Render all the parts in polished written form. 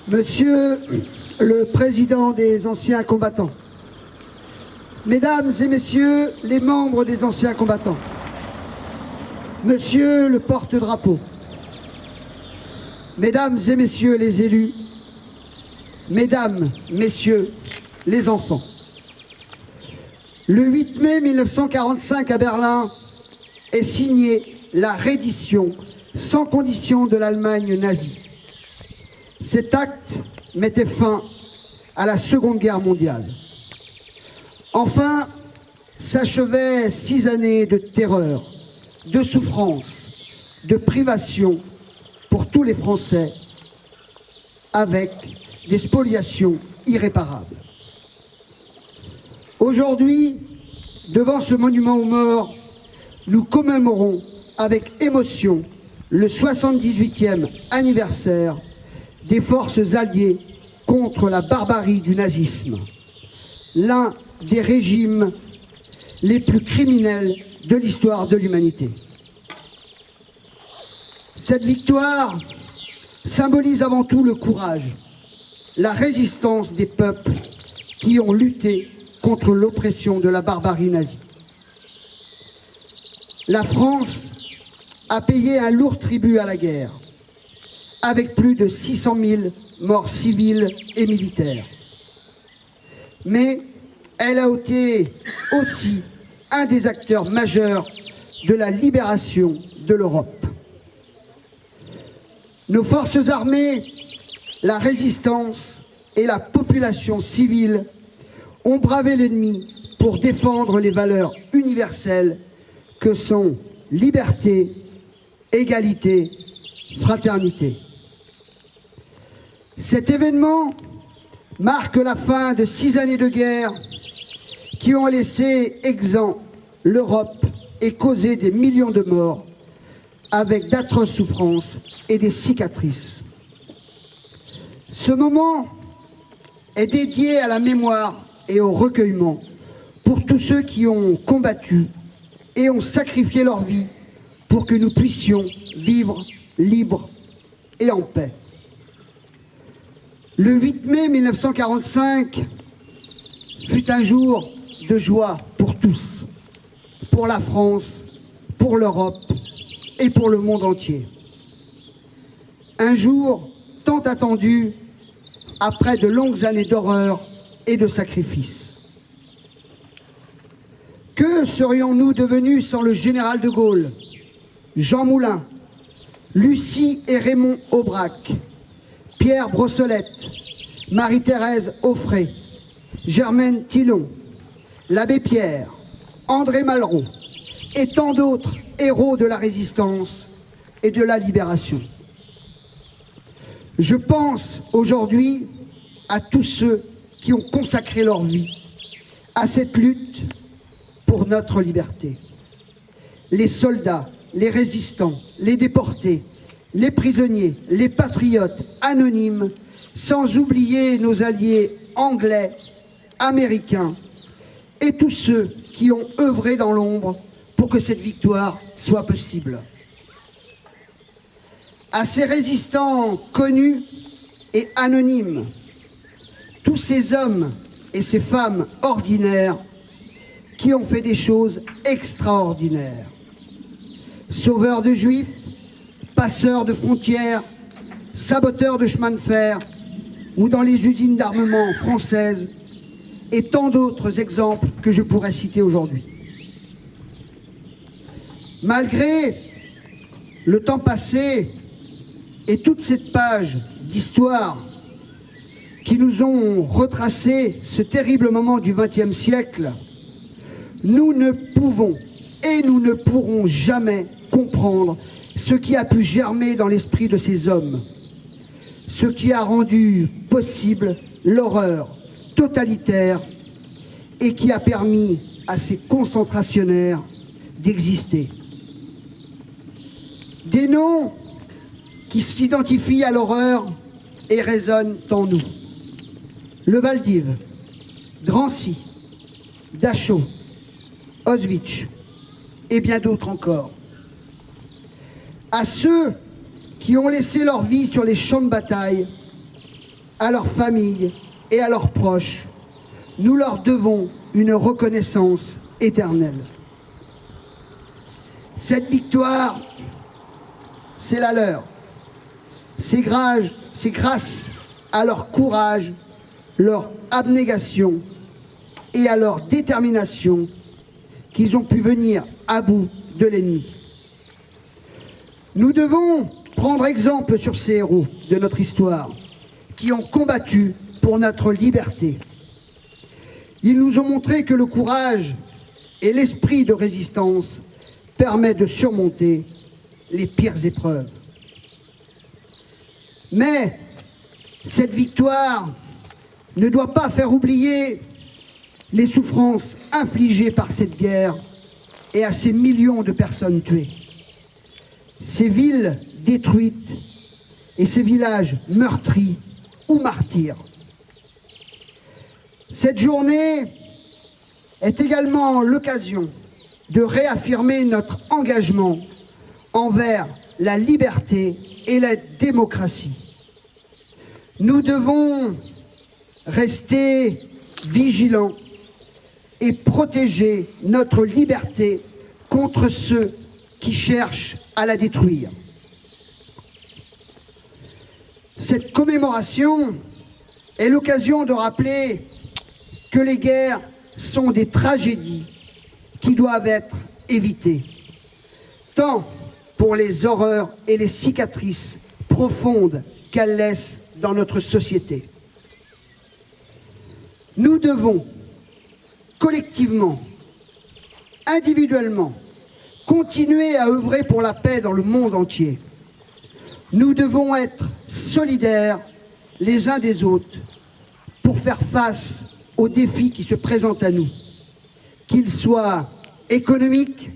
Monsieur le Président des anciens combattants, Mesdames et Messieurs les membres des anciens combattants, Monsieur le porte-drapeau, Mesdames et Messieurs les élus, Mesdames, Messieurs les enfants. Le 8 mai 1945 à Berlin est signée la reddition sans condition de l'Allemagne nazie. Cet acte mettait fin à la Seconde Guerre mondiale. Enfin, s'achevaient 6 années de terreur, de souffrance, de privation pour tous les Français, avec des spoliations irréparables. Aujourd'hui, devant ce monument aux morts, nous commémorons avec émotion le 78e anniversaire des forces alliées contre la barbarie du nazisme, l'un des régimes les plus criminels de l'histoire de l'humanité. Cette victoire symbolise avant tout le courage, la résistance des peuples qui ont lutté contre l'oppression de la barbarie nazie. La France a payé un lourd tribut à la guerre, avec plus de 600 000 morts civiles et militaires. Mais elle a été aussi un des acteurs majeurs de la libération de l'Europe. Nos forces armées, la résistance et la population civile ont bravé l'ennemi pour défendre les valeurs universelles que sont liberté, égalité, fraternité. Cet événement marque la fin de 6 années de guerre qui ont laissé exempt l'Europe et causé des millions de morts avec d'atroces souffrances et des cicatrices. Ce moment est dédié à la mémoire et au recueillement pour tous ceux qui ont combattu et ont sacrifié leur vie pour que nous puissions vivre libres et en paix. Le 8 mai 1945 fut un jour de joie pour tous, pour la France, pour l'Europe et pour le monde entier. Un jour tant attendu après de longues années d'horreur et de sacrifices. Que serions-nous devenus sans le général de Gaulle, Jean Moulin, Lucie et Raymond Aubrac, Pierre Brossolette, Marie-Thérèse Auffray, Germaine Tillon, l'abbé Pierre, André Malraux et tant d'autres héros de la résistance et de la libération. Je pense aujourd'hui à tous ceux qui ont consacré leur vie à cette lutte pour notre liberté. Les soldats, les résistants, les déportés, les prisonniers, les patriotes anonymes, sans oublier nos alliés anglais, américains et tous ceux qui ont œuvré dans l'ombre pour que cette victoire soit possible. À ces résistants connus et anonymes, tous ces hommes et ces femmes ordinaires qui ont fait des choses extraordinaires. Sauveurs de juifs, passeurs de frontières, saboteurs de chemins de fer ou dans les usines d'armement françaises et tant d'autres exemples que je pourrais citer aujourd'hui. Malgré le temps passé et toute cette page d'histoire qui nous ont retracé ce terrible moment du XXe siècle, nous ne pouvons et nous ne pourrons jamais comprendre ce qui a pu germer dans l'esprit de ces hommes, ce qui a rendu possible l'horreur totalitaire et qui a permis à ces concentrationnaires d'exister. Des noms qui s'identifient à l'horreur et résonnent en nous. Le Valdiv, Drancy, Dachau, Auschwitz et bien d'autres encore. À ceux qui ont laissé leur vie sur les champs de bataille, à leurs familles et à leurs proches, nous leur devons une reconnaissance éternelle. Cette victoire, c'est la leur. C'est grâce à leur courage, leur abnégation et à leur détermination qu'ils ont pu venir à bout de l'ennemi. Nous devons prendre exemple sur ces héros de notre histoire qui ont combattu pour notre liberté. Ils nous ont montré que le courage et l'esprit de résistance permettent de surmonter les pires épreuves. Mais cette victoire ne doit pas faire oublier les souffrances infligées par cette guerre et à ces millions de personnes tuées. Ces villes détruites et ces villages meurtris ou martyrs. Cette journée est également l'occasion de réaffirmer notre engagement envers la liberté et la démocratie. Nous devons rester vigilants et protéger notre liberté contre ceux qui cherchent à la détruire. Cette commémoration est l'occasion de rappeler que les guerres sont des tragédies qui doivent être évitées, tant pour les horreurs et les cicatrices profondes qu'elles laissent dans notre société. Nous devons collectivement, individuellement, continuer à œuvrer pour la paix dans le monde entier. Nous devons être solidaires les uns des autres pour faire face aux défis qui se présentent à nous, qu'ils soient économiques,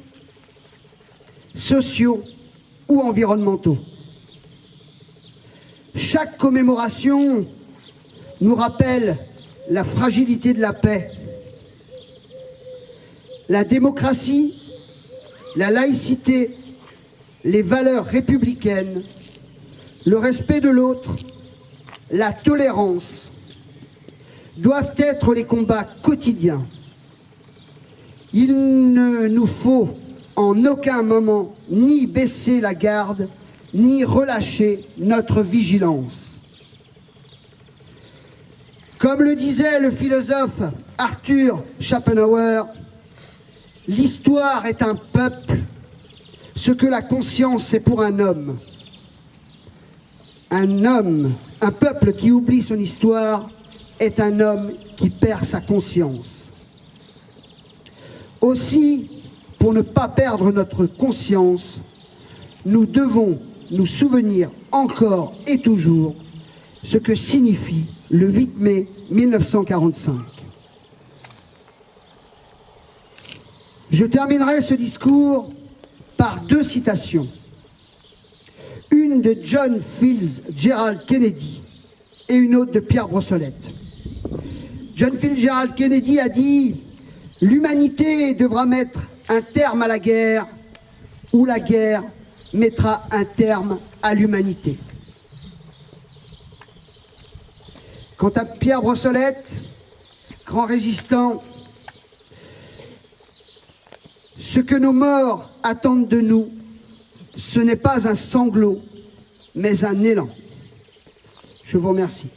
sociaux ou environnementaux. Chaque commémoration nous rappelle la fragilité de la paix, la démocratie, la laïcité, les valeurs républicaines, le respect de l'autre, la tolérance doivent être les combats quotidiens. Il ne nous faut en aucun moment ni baisser la garde, ni relâcher notre vigilance. Comme le disait le philosophe Arthur Schopenhauer, l'histoire est un peuple, ce que la conscience est pour un homme. Un peuple qui oublie son histoire est un homme qui perd sa conscience. Aussi, pour ne pas perdre notre conscience, nous devons nous souvenir encore et toujours ce que signifie le 8 mai 1945. Je terminerai ce discours par deux citations. Une de John Fitzgerald Kennedy et une autre de Pierre Brossolette. John Fitzgerald Kennedy a dit « L'humanité devra mettre un terme à la guerre ou la guerre mettra un terme à l'humanité. » Quant à Pierre Brossolette, grand résistant, ce que nos morts attendent de nous, ce n'est pas un sanglot, mais un élan. Je vous remercie.